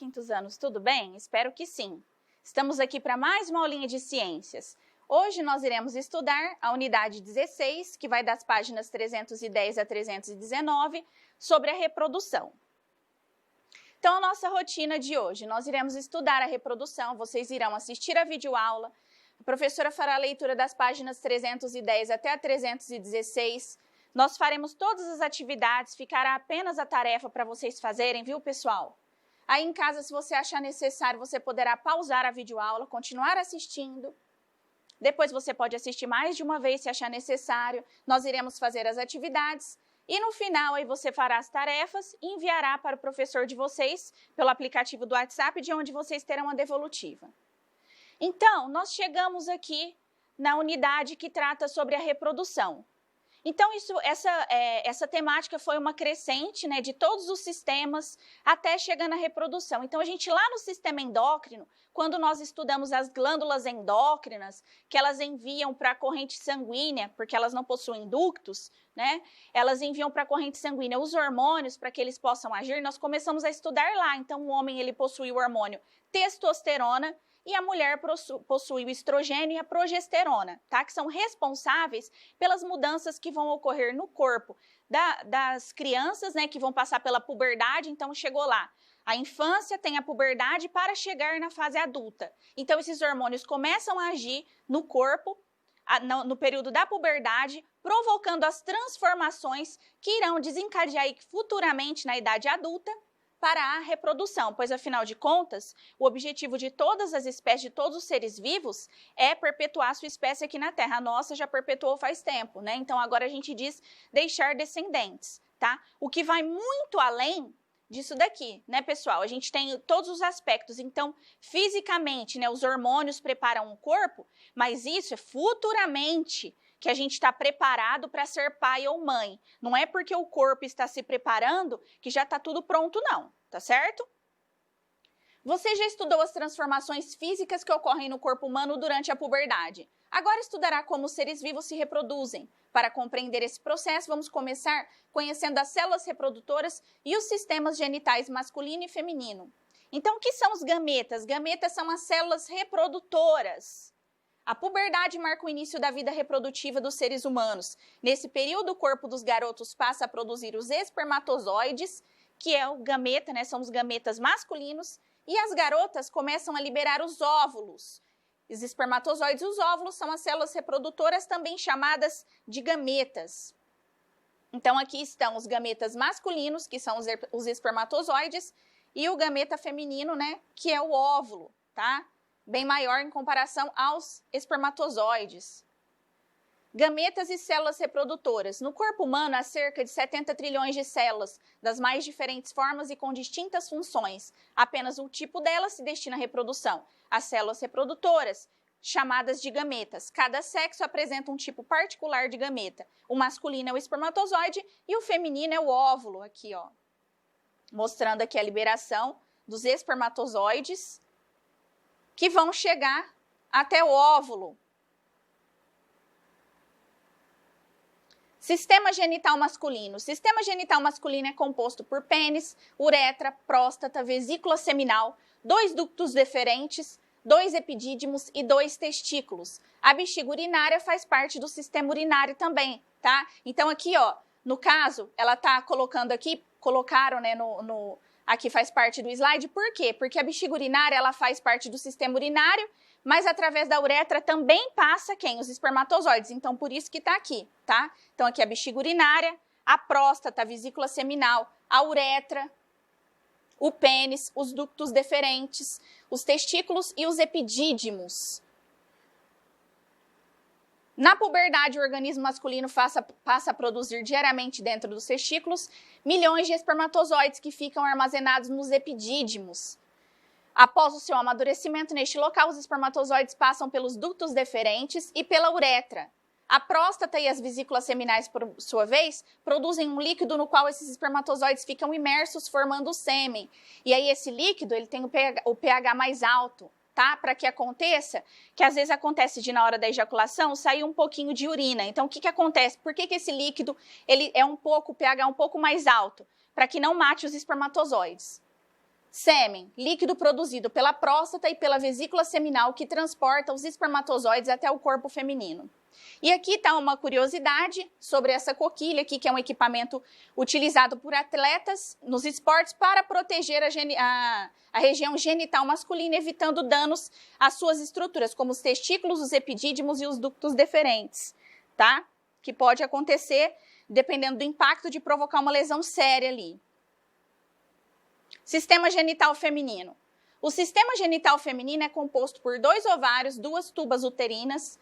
quintos anos, tudo bem? Espero que sim. Estamos aqui para mais uma aulinha de ciências. Hoje nós iremos estudar a unidade 16, que vai das páginas 310 a 319, sobre a reprodução. Então, a nossa rotina de hoje, nós iremos estudar a reprodução, vocês irão assistir a videoaula, a professora fará a leitura das páginas 310 até a 316, nós faremos todas as atividades, ficará apenas a tarefa para vocês fazerem, viu, pessoal? Aí em casa, se você achar necessário, você poderá pausar a videoaula, continuar assistindo. Depois você pode assistir mais de uma vez, se achar necessário. Nós iremos fazer as atividades e no final aí você fará as tarefas e enviará para o professor de vocês pelo aplicativo do WhatsApp, de onde vocês terão a devolutiva. Então, nós chegamos aqui na unidade que trata sobre a reprodução. Então, essa temática foi uma crescente, né, de todos os sistemas até chegar na reprodução. Então, a gente lá no sistema endócrino, quando nós estudamos as glândulas endócrinas, que elas enviam para a corrente sanguínea, porque elas não possuem ductos, né, elas enviam para a corrente sanguínea os hormônios para que eles possam agir, nós começamos a estudar lá. Então, o homem ele possui o hormônio testosterona, e a mulher possui o estrogênio e a progesterona, tá? Que são responsáveis pelas mudanças que vão ocorrer no corpo das crianças, né? Que vão passar pela puberdade, então chegou lá. A infância tem a puberdade para chegar na fase adulta. Então, esses hormônios começam a agir no corpo, no período da puberdade, provocando as transformações que irão desencadear futuramente na idade adulta, para a reprodução, pois, afinal de contas, o objetivo de todas as espécies, de todos os seres vivos, é perpetuar a sua espécie aqui na Terra. A nossa já perpetuou faz tempo, né? Então, agora a gente diz deixar descendentes, tá? O que vai muito além disso daqui, né, pessoal? A gente tem todos os aspectos. Então, fisicamente, né, os hormônios preparam o corpo, mas isso é futuramente que a gente está preparado para ser pai ou mãe. Não é porque o corpo está se preparando que já está tudo pronto, não. Tá certo? Você já estudou as transformações físicas que ocorrem no corpo humano durante a puberdade. Agora estudará como os seres vivos se reproduzem. Para compreender esse processo, vamos começar conhecendo as células reprodutoras e os sistemas genitais masculino e feminino. Então, o que são os gametas? Gametas são as células reprodutoras. A puberdade marca o início da vida reprodutiva dos seres humanos. Nesse período, o corpo dos garotos passa a produzir os espermatozoides, que é o gameta, né? São os gametas masculinos, e as garotas começam a liberar os óvulos. Os espermatozoides e os óvulos são as células reprodutoras, também chamadas de gametas. Então, aqui estão os gametas masculinos, que são os espermatozoides, e o gameta feminino, né? Que é o óvulo, tá? Bem maior em comparação aos espermatozoides. Gametas e células reprodutoras. No corpo humano, há cerca de 70 trilhões de células, das mais diferentes formas e com distintas funções. Apenas um tipo delas se destina à reprodução. As células reprodutoras, chamadas de gametas. Cada sexo apresenta um tipo particular de gameta. O masculino é o espermatozoide e o feminino é o óvulo. Aqui, ó. Mostrando aqui a liberação dos espermatozoides, que vão chegar até o óvulo. Sistema genital masculino. O sistema genital masculino é composto por pênis, uretra, próstata, vesícula seminal, 2 ductos deferentes, 2 epidídimos e 2 testículos. A bexiga urinária faz parte do sistema urinário também, tá? Então aqui, ó, no caso, ela tá colocando aqui, colocaram, né, aqui faz parte do slide, por quê? Porque a bexiga urinária, ela faz parte do sistema urinário, mas através da uretra também passa quem? Os espermatozoides, então por isso que tá aqui, tá? Então aqui a bexiga urinária, a próstata, a vesícula seminal, a uretra, o pênis, os ductos deferentes, os testículos e os epidídimos. Na puberdade, o organismo masculino passa a produzir diariamente dentro dos testículos milhões de espermatozoides que ficam armazenados nos epidídimos. Após o seu amadurecimento neste local, os espermatozoides passam pelos ductos deferentes e pela uretra. A próstata e as vesículas seminais, por sua vez, produzem um líquido no qual esses espermatozoides ficam imersos, formando o sêmen. E aí esse líquido ele tem o pH mais alto. Tá? Para que aconteça, que às vezes acontece de na hora da ejaculação sair um pouquinho de urina. Então, o que acontece? Por que esse líquido ele é o pH um pouco mais alto? Para que não mate os espermatozoides. Sêmen, líquido produzido pela próstata e pela vesícula seminal que transporta os espermatozoides até o corpo feminino. E aqui está uma curiosidade sobre essa coquilha aqui, que é um equipamento utilizado por atletas nos esportes para proteger a região genital masculina, evitando danos às suas estruturas, como os testículos, os epidídimos e os ductos deferentes, tá? Que pode acontecer, dependendo do impacto, de provocar uma lesão séria ali. Sistema genital feminino. O sistema genital feminino é composto por 2 ovários, 2 tubas uterinas,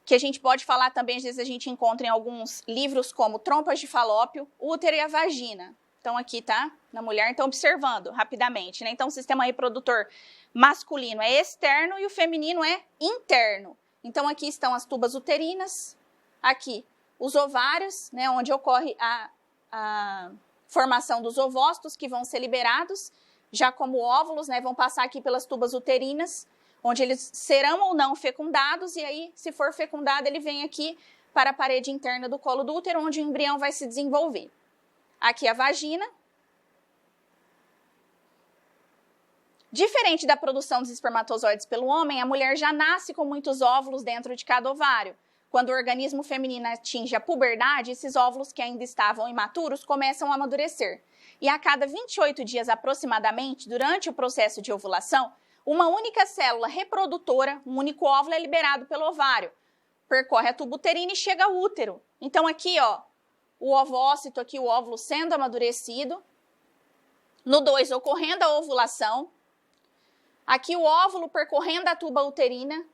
que a gente pode falar também, às vezes a gente encontra em alguns livros como trompas de falópio, útero e a vagina. Então aqui, tá? Na mulher, então observando rapidamente, né? Então o sistema reprodutor masculino é externo e o feminino é interno. Então aqui estão as tubas uterinas, aqui os ovários, né? Onde ocorre a formação dos ovócitos que vão ser liberados, já como óvulos, né? Vão passar aqui pelas tubas uterinas, onde eles serão ou não fecundados, e aí, se for fecundado, ele vem aqui para a parede interna do colo do útero, onde o embrião vai se desenvolver. Aqui a vagina. Diferente da produção dos espermatozoides pelo homem, a mulher já nasce com muitos óvulos dentro de cada ovário. Quando o organismo feminino atinge a puberdade, esses óvulos que ainda estavam imaturos começam a amadurecer. E a cada 28 dias aproximadamente, durante o processo de ovulação, uma única célula reprodutora, um único óvulo é liberado pelo ovário, percorre a tuba uterina e chega ao útero. Então aqui, ó, o ovócito, aqui o óvulo sendo amadurecido, no 2 ocorrendo a ovulação, aqui o óvulo percorrendo a tuba uterina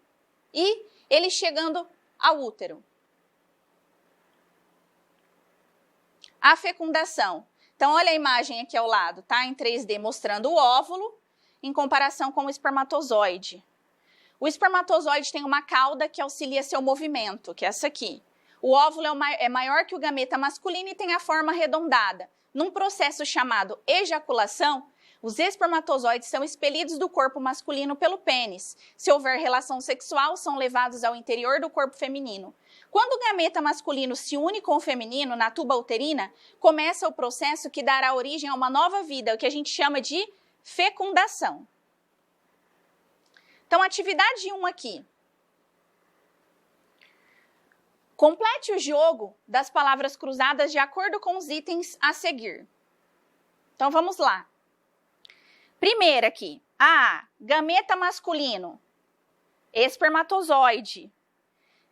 e ele chegando ao útero. A fecundação. Então olha a imagem aqui ao lado, tá? Em 3D mostrando o óvulo, em comparação com o espermatozoide. O espermatozoide tem uma cauda que auxilia seu movimento, que é essa aqui. O óvulo é maior que o gameta masculino e tem a forma arredondada. Num processo chamado ejaculação, os espermatozoides são expelidos do corpo masculino pelo pênis. Se houver relação sexual, são levados ao interior do corpo feminino. Quando o gameta masculino se une com o feminino na tuba uterina, começa o processo que dará origem a uma nova vida, o que a gente chama de fecundação. Então, atividade 1 aqui. Complete o jogo das palavras cruzadas de acordo com os itens a seguir. Então, vamos lá. Primeira aqui. A. Gameta masculino. Espermatozoide.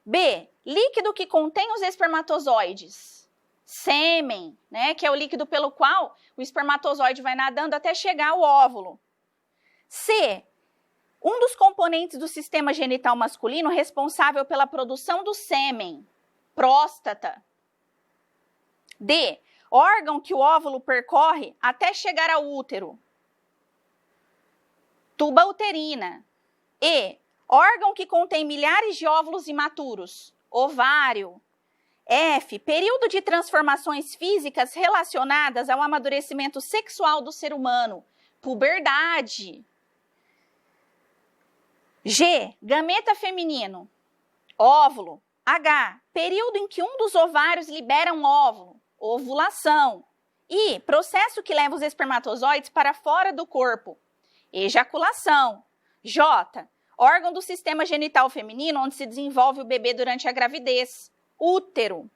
B. Líquido que contém os espermatozoides. Sêmen, né? Que é o líquido pelo qual o espermatozoide vai nadando até chegar ao óvulo. C. Um dos componentes do sistema genital masculino responsável pela produção do sêmen. Próstata. D. Órgão que o óvulo percorre até chegar ao útero. Tuba uterina. E. Órgão que contém milhares de óvulos imaturos. Ovário. F. Período de transformações físicas relacionadas ao amadurecimento sexual do ser humano. Puberdade. G. Gameta feminino. Óvulo. H. Período em que um dos ovários libera um óvulo. Ovulação. I. Processo que leva os espermatozoides para fora do corpo. Ejaculação. J. Órgão do sistema genital feminino onde se desenvolve o bebê durante a gravidez. Útero.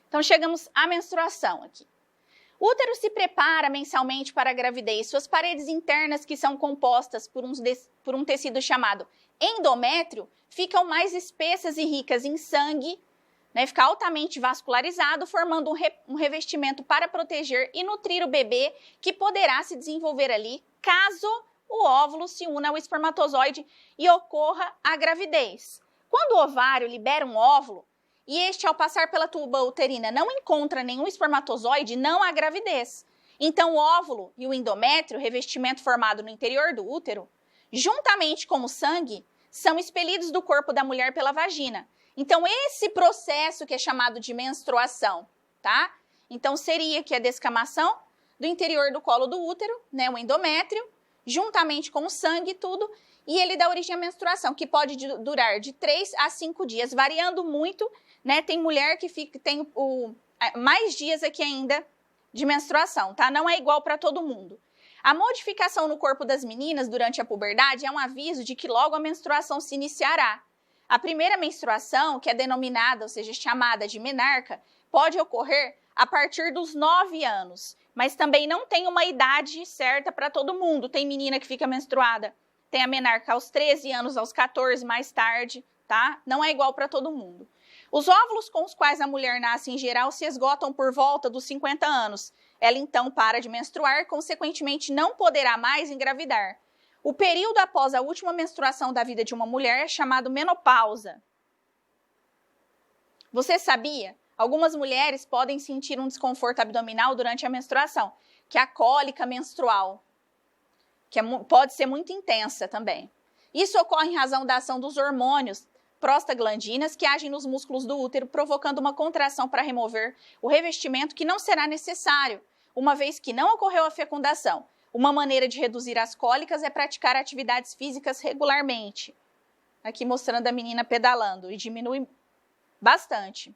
Então, chegamos à menstruação aqui. O útero se prepara mensalmente para a gravidez. Suas paredes internas, que são compostas por um tecido chamado endométrio, ficam mais espessas e ricas em sangue, né? Fica altamente vascularizado, formando um revestimento para proteger e nutrir o bebê, que poderá se desenvolver ali caso o óvulo se una ao espermatozoide e ocorra a gravidez. Quando o ovário libera um óvulo, e este, ao passar pela tuba uterina, não encontra nenhum espermatozoide, não há gravidez. Então, o óvulo e o endométrio, revestimento formado no interior do útero, juntamente com o sangue, são expelidos do corpo da mulher pela vagina. Então, esse processo que é chamado de menstruação, tá? Então, seria que a descamação do interior do colo do útero, né, o endométrio, juntamente com o sangue e tudo, e ele dá origem à menstruação, que pode durar de 3 a 5 dias, variando muito, né? Tem mulher que tem mais dias aqui ainda de menstruação, tá? Não é igual para todo mundo. A modificação no corpo das meninas durante a puberdade é um aviso de que logo a menstruação se iniciará. A primeira menstruação, que é denominada, ou seja, chamada de menarca, pode ocorrer a partir dos 9 anos, mas também não tem uma idade certa para todo mundo. Tem menina que fica menstruada, tem a menarca aos 13 anos, aos 14, mais tarde, tá? Não é igual para todo mundo. Os óvulos com os quais a mulher nasce, em geral, se esgotam por volta dos 50 anos. Ela, então, para de menstruar, consequentemente, não poderá mais engravidar. O período após a última menstruação da vida de uma mulher é chamado menopausa. Você sabia? Algumas mulheres podem sentir um desconforto abdominal durante a menstruação, que é a cólica menstrual, que pode ser muito intensa também. Isso ocorre em razão da ação dos hormônios prostaglandinas que agem nos músculos do útero, provocando uma contração para remover o revestimento que não será necessário, uma vez que não ocorreu a fecundação. Uma maneira de reduzir as cólicas é praticar atividades físicas regularmente. Aqui mostrando a menina pedalando, e diminui bastante.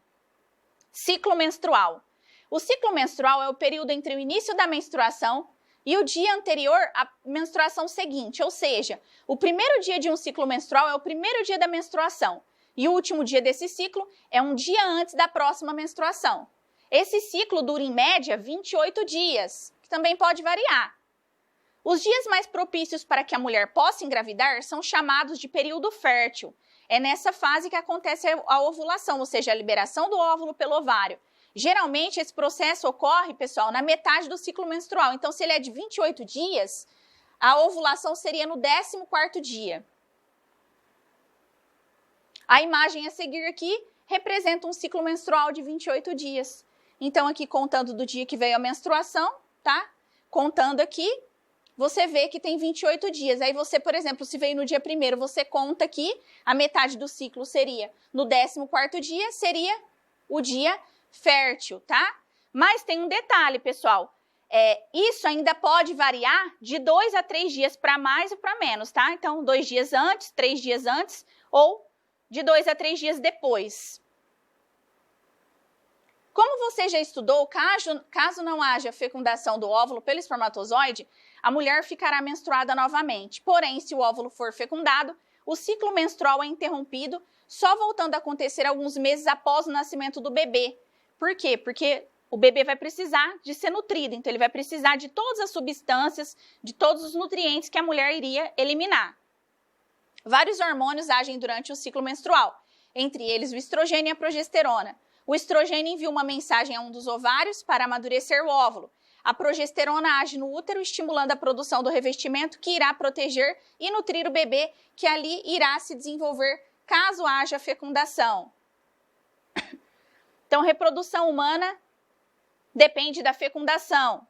Ciclo menstrual. O ciclo menstrual é o período entre o início da menstruação e o dia anterior à menstruação seguinte, ou seja, o primeiro dia de um ciclo menstrual é o primeiro dia da menstruação e o último dia desse ciclo é um dia antes da próxima menstruação. Esse ciclo dura em média 28 dias, que também pode variar. Os dias mais propícios para que a mulher possa engravidar são chamados de período fértil. É nessa fase que acontece a ovulação, ou seja, a liberação do óvulo pelo ovário. Geralmente, esse processo ocorre, pessoal, na metade do ciclo menstrual. Então, se ele é de 28 dias, a ovulação seria no 14º dia. A imagem a seguir aqui representa um ciclo menstrual de 28 dias. Então, aqui contando do dia que veio a menstruação, tá? Contando aqui, você vê que tem 28 dias. Aí você, por exemplo, se veio no dia 1º, você conta aqui, a metade do ciclo seria no 14º dia, seria o dia fértil, tá? Mas tem um detalhe, pessoal. Isso ainda pode variar de 2 a 3 dias para mais ou para menos, tá? Então, 2 dias antes, 3 dias antes ou de 2 a 3 dias depois. Como você já estudou, caso não haja fecundação do óvulo pelo espermatozoide, a mulher ficará menstruada novamente. Porém, se o óvulo for fecundado, o ciclo menstrual é interrompido, só voltando a acontecer alguns meses após o nascimento do bebê. Por quê? Porque o bebê vai precisar de ser nutrido, então ele vai precisar de todas as substâncias, de todos os nutrientes que a mulher iria eliminar. Vários hormônios agem durante o ciclo menstrual, entre eles o estrogênio e a progesterona. O estrogênio envia uma mensagem a um dos ovários para amadurecer o óvulo. A progesterona age no útero, estimulando a produção do revestimento que irá proteger e nutrir o bebê, que ali irá se desenvolver caso haja fecundação. Então, reprodução humana depende da fecundação.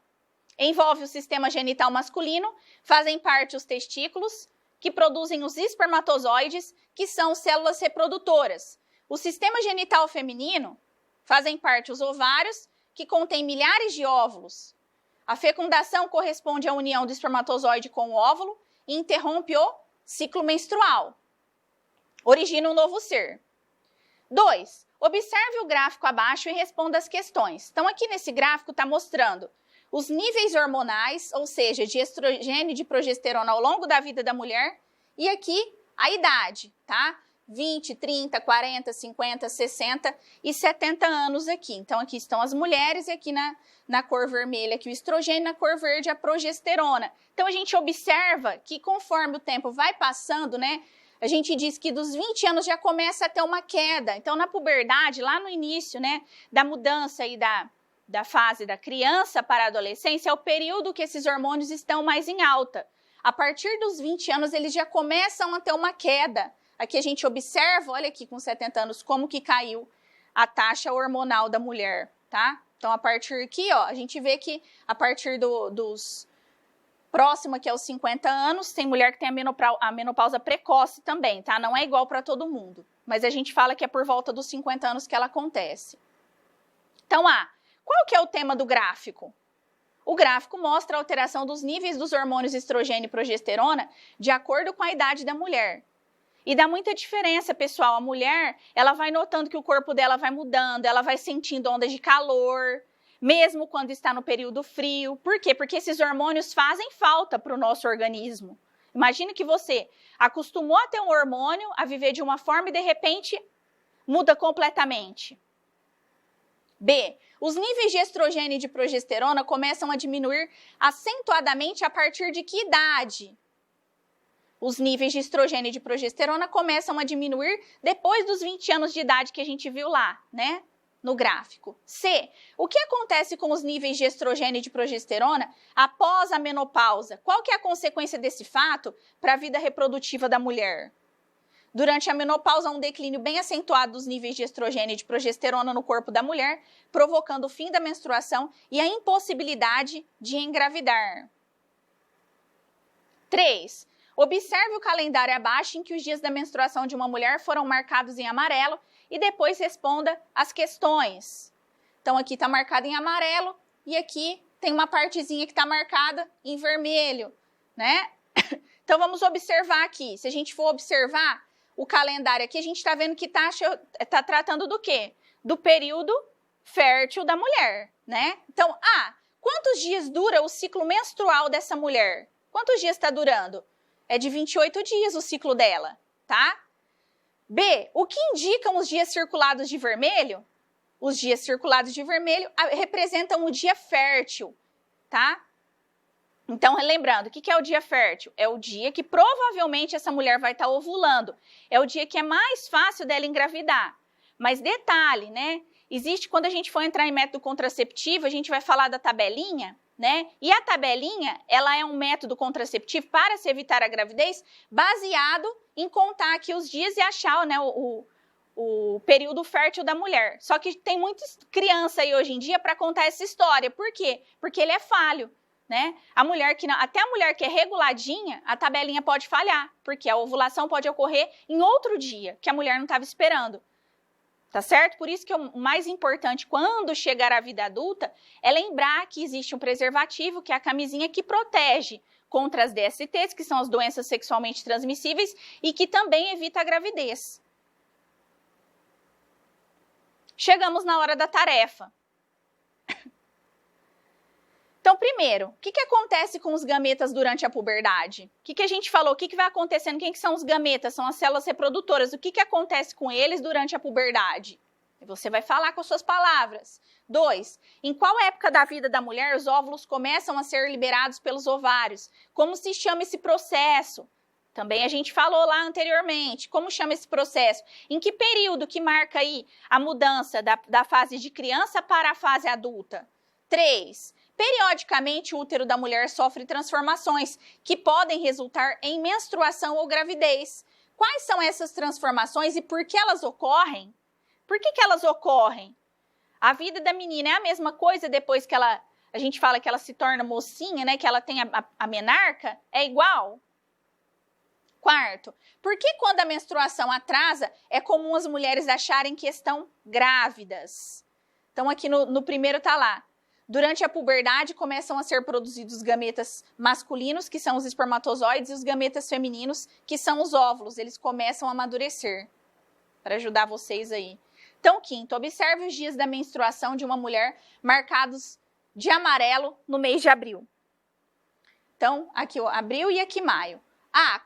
Envolve o sistema genital masculino, fazem parte os testículos, que produzem os espermatozoides, que são células reprodutoras. O sistema genital feminino fazem parte os ovários, que contêm milhares de óvulos. A fecundação corresponde à união do espermatozoide com o óvulo e interrompe o ciclo menstrual. Origina um novo ser. 2. Observe o gráfico abaixo e responda as questões. Então, aqui nesse gráfico está mostrando os níveis hormonais, ou seja, de estrogênio e de progesterona ao longo da vida da mulher, e aqui a idade, tá? 20, 30, 40, 50, 60 e 70 anos aqui. Então, aqui estão as mulheres e aqui na cor vermelha aqui o estrogênio, na cor verde a progesterona. Então, a gente observa que conforme o tempo vai passando, né? A gente diz que dos 20 anos já começa a ter uma queda. Então, na puberdade, lá no início, né, da mudança aí da fase da criança para a adolescência, é o período que esses hormônios estão mais em alta. A partir dos 20 anos, eles já começam a ter uma queda. Aqui a gente observa, olha aqui com 70 anos, como que caiu a taxa hormonal da mulher, tá? Então, a partir aqui, ó, a gente vê que a partir dos próximo aqui aos 50 anos, tem mulher que tem a menopausa precoce também, tá? Não é igual para todo mundo, mas a gente fala que é por volta dos 50 anos que ela acontece. Então, qual que é o tema do gráfico? O gráfico mostra a alteração dos níveis dos hormônios estrogênio e progesterona de acordo com a idade da mulher. E dá muita diferença, pessoal. A mulher, ela vai notando que o corpo dela vai mudando, ela vai sentindo ondas de calor. mesmo quando está no período frio. Por quê? Porque esses hormônios fazem falta para o nosso organismo. Imagina que você acostumou a ter um hormônio, a viver de uma forma e de repente muda completamente. B. Os níveis de estrogênio e de progesterona começam a diminuir acentuadamente a partir de que idade? Os níveis de estrogênio e de progesterona começam a diminuir depois dos 20 anos de idade que a gente viu lá, né? No gráfico. C. O que acontece com os níveis de estrogênio e de progesterona após a menopausa? Qual que é a consequência desse fato para a vida reprodutiva da mulher? Durante a menopausa, há um declínio bem acentuado dos níveis de estrogênio e de progesterona no corpo da mulher, provocando o fim da menstruação e a impossibilidade de engravidar. 3. Observe o calendário abaixo em que os dias da menstruação de uma mulher foram marcados em amarelo e depois responda as questões. Então, aqui está marcado em amarelo e aqui tem uma partezinha que está marcada em vermelho, né? Então, vamos observar aqui. Se a gente for observar o calendário aqui, a gente está vendo que está tratando do quê? Do período fértil da mulher, né? Então, quantos dias dura o ciclo menstrual dessa mulher? Quantos dias está durando? É de 28 dias o ciclo dela, tá? B, o que indicam os dias circulados de vermelho? Os dias circulados de vermelho representam o dia fértil, tá? Então, lembrando, o que é o dia fértil? É o dia que provavelmente essa mulher vai estar ovulando. É o dia que é mais fácil dela engravidar. Mas detalhe, né? Existe, quando a gente for entrar em método contraceptivo, a gente vai falar da tabelinha, né? E a tabelinha, ela é um método contraceptivo para se evitar a gravidez, baseado em contar aqui os dias e achar, né, o período fértil da mulher. Só que tem muitas crianças aí hoje em dia para contar essa história. Por quê? Porque ele é falho, né? Até a mulher que é reguladinha, a tabelinha pode falhar, porque a ovulação pode ocorrer em outro dia, que a mulher não estava esperando. Tá certo? Por isso que o mais importante quando chegar à vida adulta é lembrar que existe um preservativo, que é a camisinha, que protege contra as DSTs, que são as doenças sexualmente transmissíveis, e que também evita a gravidez. Chegamos na hora da tarefa. Então, primeiro, o que acontece com os gametas durante a puberdade? O que a gente falou? O que vai acontecendo? Quem que são os gametas? São as células reprodutoras. O que acontece com eles durante a puberdade? Você vai falar com as suas palavras. 2. Em qual época da vida da mulher os óvulos começam a ser liberados pelos ovários? Como se chama esse processo? Também a gente falou lá anteriormente. Como chama esse processo? Em que período que marca aí a mudança da fase de criança para a fase adulta? 3. Periodicamente, o útero da mulher sofre transformações que podem resultar em menstruação ou gravidez. Quais são essas transformações e por que elas ocorrem? Por que elas ocorrem? A vida da menina é a mesma coisa depois que a gente fala que ela se torna mocinha, né? Que ela tem a menarca, é igual? 4. Por que quando a menstruação atrasa, é comum as mulheres acharem que estão grávidas? Então, aqui no primeiro tá lá. Durante a puberdade, começam a ser produzidos gametas masculinos, que são os espermatozoides, e os gametas femininos, que são os óvulos. Eles começam a amadurecer, para ajudar vocês aí. Então, 5º, observe os dias da menstruação de uma mulher marcados de amarelo no mês de abril. Então, aqui ó, abril e aqui maio.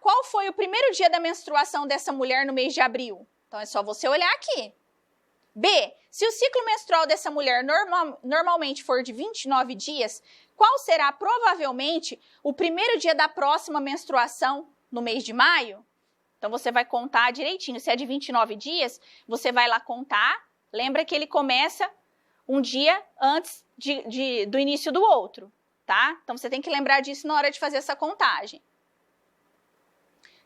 Qual foi o primeiro dia da menstruação dessa mulher no mês de abril? Então, é só você olhar aqui. B, se o ciclo menstrual dessa mulher normalmente for de 29 dias, qual será provavelmente o primeiro dia da próxima menstruação no mês de maio? Então, você vai contar direitinho. Se é de 29 dias, você vai lá contar. Lembra que ele começa um dia antes do início do outro, tá? Então, você tem que lembrar disso na hora de fazer essa contagem.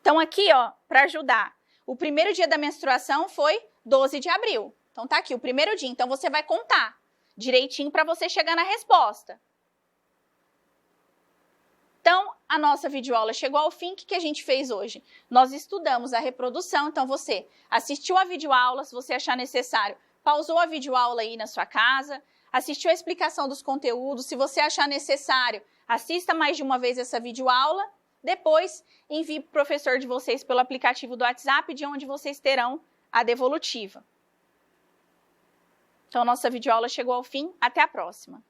Então, aqui, ó, para ajudar, o primeiro dia da menstruação foi 12 de abril. Então, tá aqui o primeiro dia. Então, você vai contar direitinho para você chegar na resposta. Então, a nossa videoaula chegou ao fim. O que a gente fez hoje? Nós estudamos a reprodução. Então, você assistiu a videoaula, se você achar necessário, pausou a videoaula aí na sua casa, assistiu a explicação dos conteúdos. Se você achar necessário, assista mais de uma vez essa videoaula. Depois, envie para o professor de vocês pelo aplicativo do WhatsApp, de onde vocês terão a devolutiva. Então, nossa videoaula chegou ao fim. Até a próxima!